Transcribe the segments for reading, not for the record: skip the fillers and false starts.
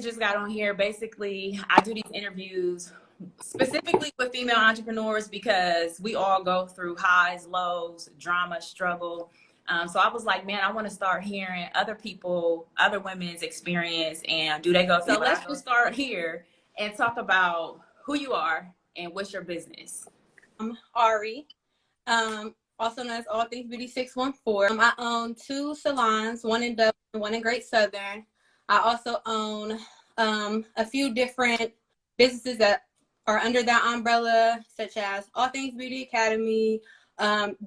that just got on here. Basically, I do these interviews specifically with female entrepreneurs because we all go through highs, lows, drama, struggle. So I was like, man, I want to start hearing other people, other women's experience, and do they go? So let's just start here and talk about who you are and what's your business. I'm Ari, also known as All Things Beauty 614. I own 2 salons, one in Dublin, one in Great Southern. I also own a few different businesses that are under that umbrella, such as All Things Beauty Academy,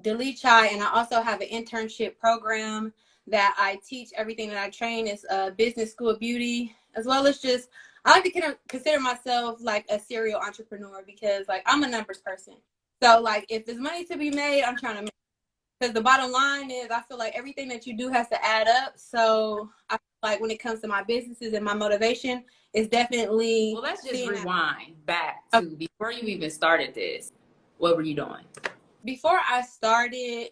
Delete Chai, and I also have an internship program that I teach. Everything that I train is a business school of beauty, as well as just, I like to consider myself like a serial entrepreneur because like I'm a numbers person. So like if there's money to be made, I'm trying to make it. Because the bottom line is I feel like everything that you do has to add up. So I feel like when it comes to my businesses and my motivation, it's definitely. Well, let's just rewind back to before you even started this. What were you doing? Before I started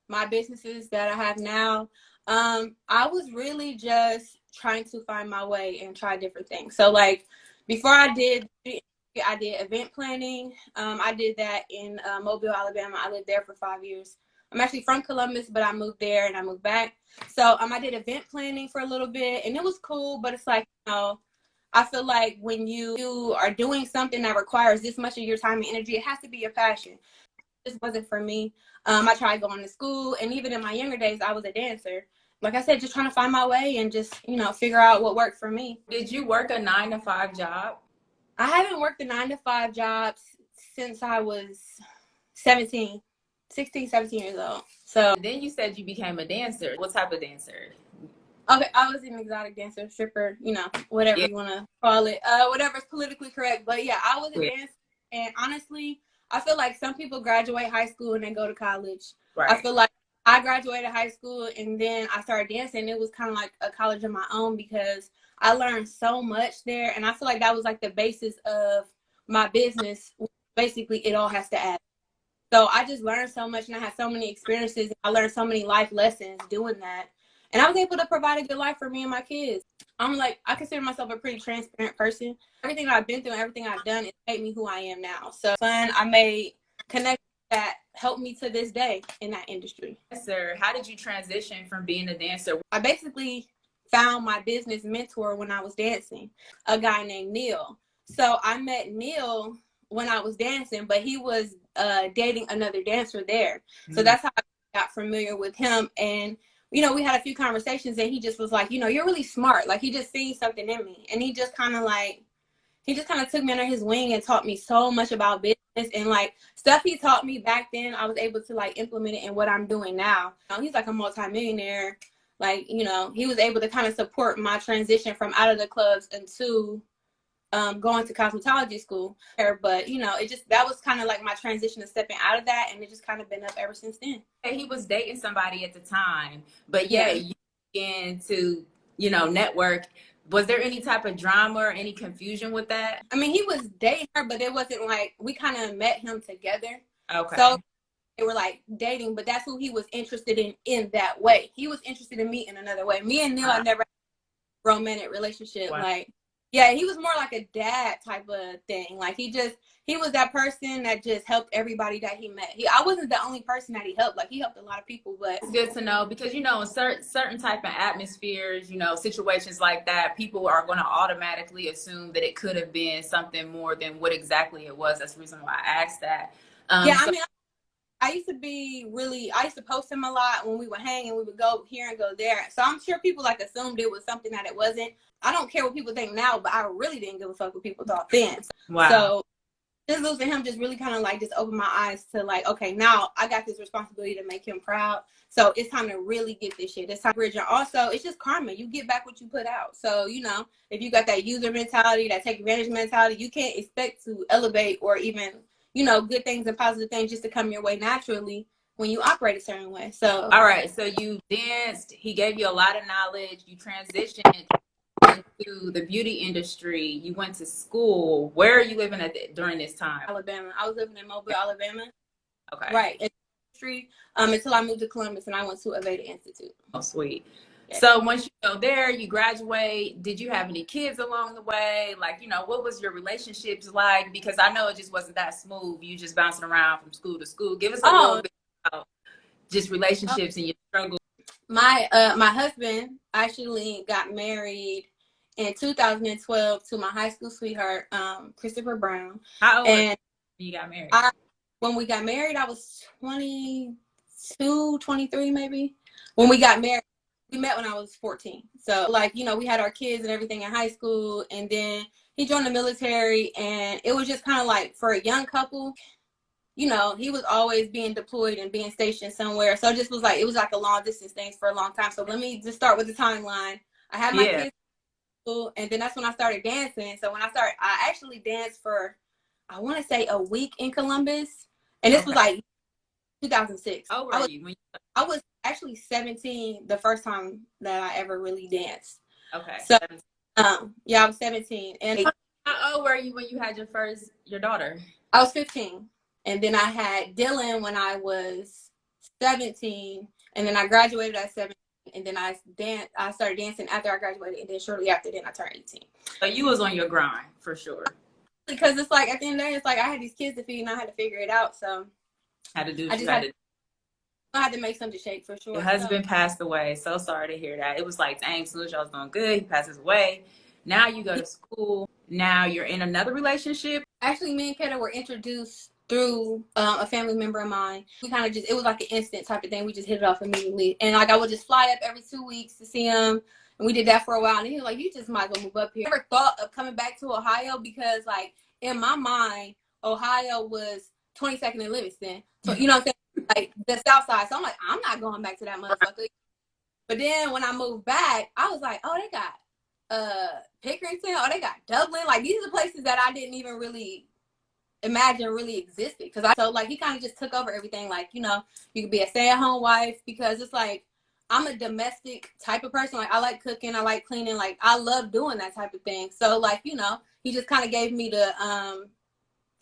my businesses that I have now, I was really just trying to find my way and try different things. So like before I did event planning. I did that in Mobile, Alabama. I lived there for 5 years. I'm actually from Columbus, but I moved there and I moved back. So I did event planning for a little bit, and it was cool. But it's like, you know, I feel like when you are doing something that requires this much of your time and energy, it has to be your passion. This wasn't for me. I tried going to school, and even in my younger days, I was a dancer. Like I said, just trying to find my way and just, you know, figure out what worked for me. Did you work a 9-to-5 job? I haven't worked a 9-to-5 job since I was 16, 17 years old. So then you said you became a dancer. What type of dancer? Okay, I was an exotic dancer, stripper, you know, whatever you want to call it, whatever's politically correct. But yeah, I was a dancer, and honestly, I feel like some people graduate high school and then go to college. Right. I feel like I graduated high school and then I started dancing. It was kind of like a college of my own because I learned so much there, and I feel like that was like the basis of my business. Basically, it all has to add. So I just learned so much, and I had so many experiences. I learned so many life lessons doing that, and I was able to provide a good life for me and my kids. I consider myself a pretty transparent person. Everything I've been through, everything I've done, it made me who I am now. So I made connections that helped me to this day in that industry. Yes, sir. How did you transition from being a dancer? I basically found my business mentor when I was dancing, a guy named Neil. So I met Neil when I was dancing, but he was dating another dancer there. So that's how I got familiar with him. And, you know, we had a few conversations, and he just was like, you know, you're really smart. Like, he just seen something in me. And he just kind of took me under his wing and taught me so much about business, and like stuff he taught me back then, I was able to like implement it in what I'm doing now. You know, he's like a multimillionaire. Like, you know, he was able to kind of support my transition from out of the clubs into going to cosmetology school. But, you know, that was kind of like my transition to stepping out of that, and it just kind of been up ever since then. He was dating somebody at the time, but you began to, you know, network. Was there any type of drama or any confusion with that? I mean, he was dating her, but it wasn't like, we kind of met him together. Okay. So they were like dating, but that's who he was interested in that way. He was interested in me in another way. Me and Neil had never had a romantic relationship. Wow. Like, yeah, he was more like a dad type of thing. Like, he was that person that just helped everybody that he met. I wasn't the only person that he helped. Like, he helped a lot of people. But it's good to know because, you know, in certain type of atmospheres, you know, situations like that, people are going to automatically assume that it could have been something more than what exactly it was. That's the reason why I asked that. I mean, I used to post him a lot when we would hang, and we would go here and go there. So I'm sure people like assumed it was something that it wasn't. I don't care what people think now, but I really didn't give a fuck what people thought then. Wow. So just losing him just really kind of like just opened my eyes to like, okay, now I got this responsibility to make him proud. So it's time to really get this shit. It's time to bridge. And also, it's just karma. You get back what you put out. So, you know, if you got that user mentality, that take advantage mentality, you can't expect to elevate or even, you know, good things and positive things just to come your way naturally when you operate a certain way. So, all right. So you danced. He gave you a lot of knowledge. You transitioned into the beauty industry. You went to school. Where are you living during this time? Alabama. I was living in Mobile, Alabama. Okay. Right. In the industry, until I moved to Columbus and I went to Aveda Institute. Oh, sweet. So once you go there, you graduate, did you have any kids along the way? Like, you know, what was your relationships like? Because I know it just wasn't that smooth. You just bouncing around from school to school. Give us a little bit about just relationships and your struggle. My husband actually got married in 2012 to my high school sweetheart, Christopher Brown. How old when you got married? When we got married, I was 22, 23 maybe. When we got married, we met when I was 14. So like, you know, we had our kids and everything in high school, and then he joined the military, and it was just kind of like for a young couple, you know, he was always being deployed and being stationed somewhere. So it just was like, it was like a long distance thing for a long time. So let me just start with the timeline. I had my kids, and then that's when I started dancing. So when I actually danced for, I want to say a week in Columbus. And this was like 2006. Oh, I was actually 17 the first time that I ever really danced. Okay. So, yeah, I was 17. And how old were you when you had your daughter? I was 15. And then I had Dylan when I was 17. And then I graduated at 17. And then I started dancing after I graduated. And then shortly after then I turned 18. So you was on your grind for sure. Because it's like, at the end of the day, it's like I had these kids to feed and I had to figure it out. So I had to make something shake for sure. Your husband passed away. So sorry to hear that. It was like, dang, as soon as y'all was doing good, he passes away. Now you go to school. Now you're in another relationship. Actually, me and Kata were introduced through a family member of mine. We kind of just, it was like an instant type of thing. We just hit it off immediately. And like I would just fly up every 2 weeks to see him. And we did that for a while. And he was like, you just might as well move up here. I never thought of coming back to Ohio because like in my mind, Ohio was 22nd and Livingston. So, you know what I'm saying? Like the South Side. So I'm like, I'm not going back to that motherfucker. But then when I moved back, I was like, oh, they got Pickerington. Oh, they got Dublin. Like these are places that I didn't even really imagine really existed. So like he kind of just took over everything. Like, you know, you could be a stay-at-home wife because it's like I'm a domestic type of person. Like I like cooking, I like cleaning, like I love doing that type of thing. So like, you know, he just kind of gave me the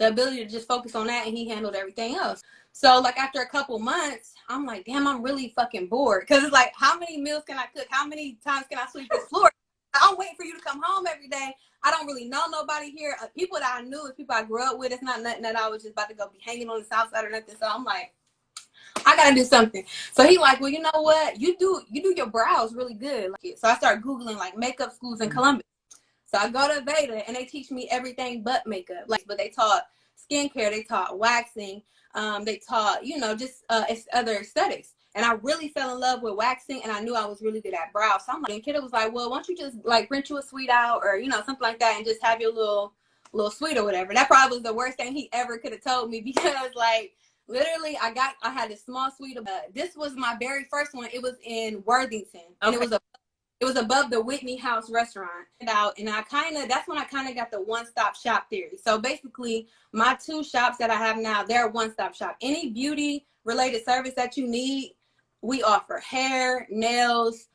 ability to just focus on that, and he handled everything else. So like after a couple months, I'm like, damn, I'm really fucking bored. Cause it's like, how many meals can I cook? How many times can I sweep the floor? I'm waiting for you to come home every day. I don't really know nobody here. People that I knew is people I grew up with. It's not nothing that I was just about to go be hanging on the South Side or nothing. So I'm like, I gotta do something. So he like, well, you know what? You do your brows really good. Like, so I start Googling like makeup schools in Columbus. So I go to Veda and they teach me everything but makeup. Like, but they taught skincare, they taught waxing, they taught, you know, just other aesthetics. And I really fell in love with waxing, and I knew I was really good at brows. So I'm like, and Kidda was like, well, why don't you just like rent you a suite out or, you know, something like that and just have your little suite or whatever. That probably was the worst thing he ever could have told me because like literally I had a small suite. This was my very first one. It was in Worthington. And it was above the Whitney House restaurant. And that's when I kind of got the one-stop shop theory. So basically my 2 shops that I have now, they're a one-stop shop. Any beauty related service that you need, we offer hair, nails,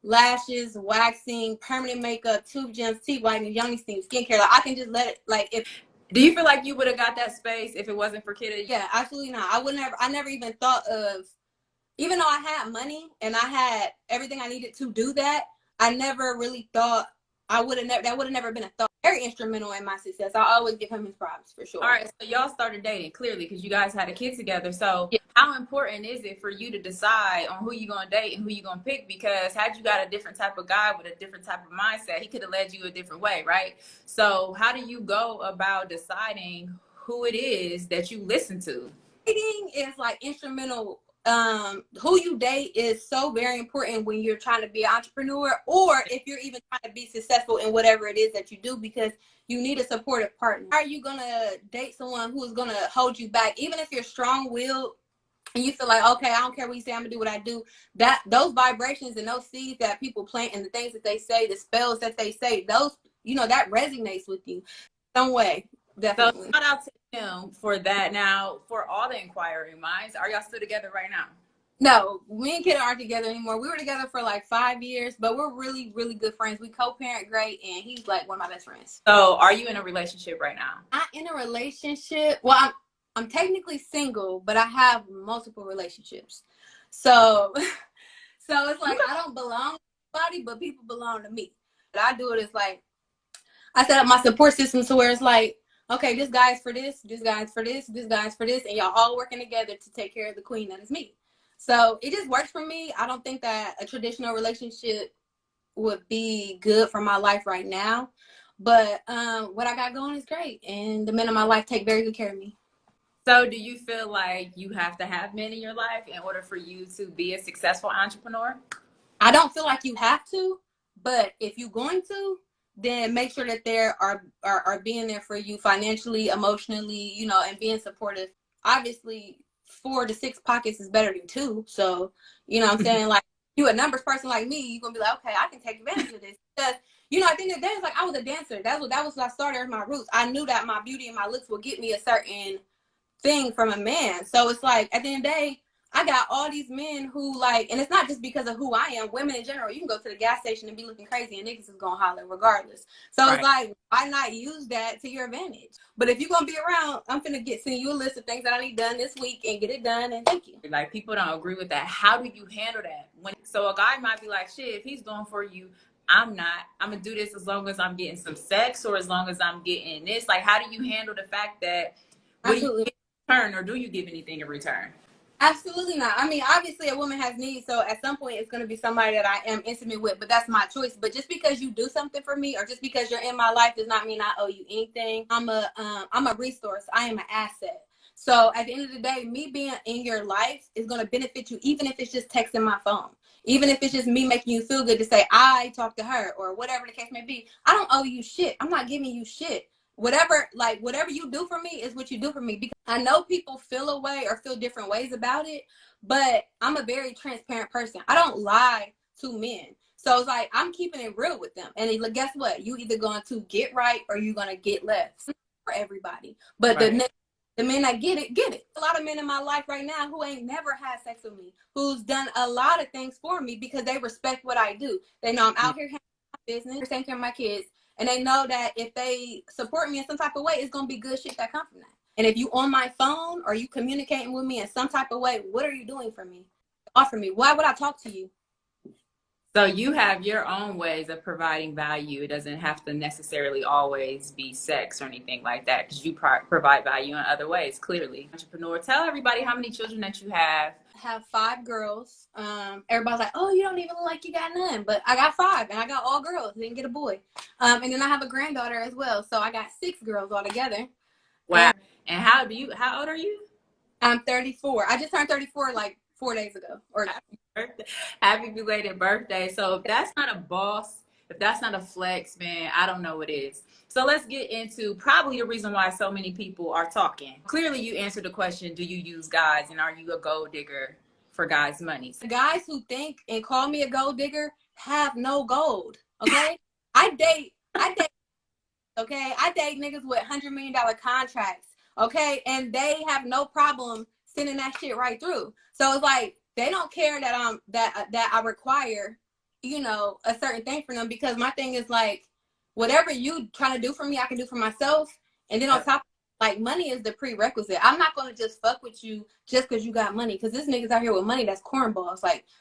lashes, waxing, permanent makeup, tooth gems, teeth whitening, yoni steam, skincare. Like I can just let it, like if. Do you feel like you would have got that space if it wasn't for Kidda? Yeah, absolutely not. I never even thought of, even though I had money and I had everything I needed to do that, I never really thought that would have never been a thought. Very instrumental in my success. I always give him his props for sure. All right, so y'all started dating clearly because you guys had a kid together. So how important is it for you to decide on who you're gonna date and who you're gonna pick? Because had you got a different type of guy with a different type of mindset, he could have led you a different way, right? So how do you go about deciding who it is that you listen to? Dating is like instrumental. Who you date is so very important when you're trying to be an entrepreneur, or if you're even trying to be successful in whatever it is that you do, because you need a supportive partner. Are you gonna date someone who is gonna hold you back, even if you're strong-willed and you feel like, okay, I don't care what you say, I'm gonna do what I do? That those vibrations and those seeds that people plant and the things that they say, the spells that they say, those, you know, that resonates with you some way. Definitely. So shout out to him for that. Now, for all the inquiring minds, are y'all still together right now? No, me and Kidda aren't together anymore. We were together for like 5 years, but we're really, really good friends. We co-parent great, and he's like one of my best friends. So are you in a relationship right now? I'm in a relationship. Well, I'm technically single, but I have multiple relationships. So it's like I don't belong body, but people belong to me. What I do it is like, I set up my support system to where it's like, okay, this guy's for this, this guy's for this, this guy's for this, and y'all all working together to take care of the queen that is me. So it just works for me. I don't think that a traditional relationship would be good for my life right now. But what I got going is great. And the men in my life take very good care of me. So do you feel like you have to have men in your life in order for you to be a successful entrepreneur? I don't feel like you have to, but if you're going to, then make sure that they are being there for you financially, emotionally, you know, and being supportive. Obviously, 4 to 6 pockets is better than 2. So, you know what I'm saying? Like, you a numbers person like me, you're going to be like, okay, I can take advantage of this. Because, you know, I think that there's like, I was a dancer. That was what I started as my roots. I knew that my beauty and my looks would get me a certain thing from a man. So it's like, at the end of the day, I got all these men who like, and it's not just because of who I am, women in general, you can go to the gas station and be looking crazy and niggas is gonna holler regardless. So It's like, why not use that to your advantage? But if you're gonna be around, I'm finna send you a list of things that I need done this week and get it done, and thank you. Like, people don't agree with that. How do you handle that? So a guy might be like, shit, if he's going for you, I'm not. I'm gonna do this as long as I'm getting some sex or as long as I'm getting this. Like, how do you handle the fact that what do you get in return, or do you give anything in return? Absolutely not. I mean, obviously a woman has needs, so at some point it's going to be somebody that I am intimate with, but that's my choice. But just because you do something for me or just because you're in my life does not mean I owe you anything. I'm a resource. I am an asset. So at the end of the day, me being in your life is going to benefit you, even if it's just texting my phone, even if it's just me making you feel good to say I talked to her or whatever the case may be. I don't owe you shit. I'm not giving you shit. Whatever you do for me is what you do for me, because I know people feel a way or feel different ways about it, but I'm a very transparent person. I don't lie to men. So it's like, I'm keeping it real with them. And guess what? You either going to get right or you're going to get left. For everybody. But the men that get it, get it. A lot of men in my life right now who ain't never had sex with me, who's done a lot of things for me because they respect what I do. They know I'm out here handling my business, taking care of my kids. And they know that if they support me in some type of way, it's going to be good shit that come from that. And if you on my phone or you communicating with me in some type of way, what are you doing for me? Offer me. Why would I talk to you? So you have your own ways of providing value. It doesn't have to necessarily always be sex or anything like that, because you provide value in other ways, clearly. Entrepreneur, tell everybody how many children that you have. I have 5 girls. Everybody's like, oh, you don't even look like you got none. But I got 5, and I got all girls. Didn't get a boy. And then I have a granddaughter as well. So I got 6 girls altogether. Wow. And how old are you? I'm 34. I just turned 34 like 4 days ago. Or Happy belated birthday. So if that's not a boss, if that's not a flex, man, I don't know what is. So let's get into probably the reason why so many people are talking. Clearly you answered the question, do you use guys, and are you a gold digger for guys' money? The guys who think and call me a gold digger have no gold, okay? I date, okay? I date niggas with $100 million contracts, okay? And they have no problem sending that shit right through. So it's like, they don't care that that I require, you know, a certain thing for them, because my thing is like, whatever you trying to do for me, I can do for myself. And then on top, like, money is the prerequisite. I'm not going to just fuck with you just because you got money, because this niggas out here with money that's cornballs. Like,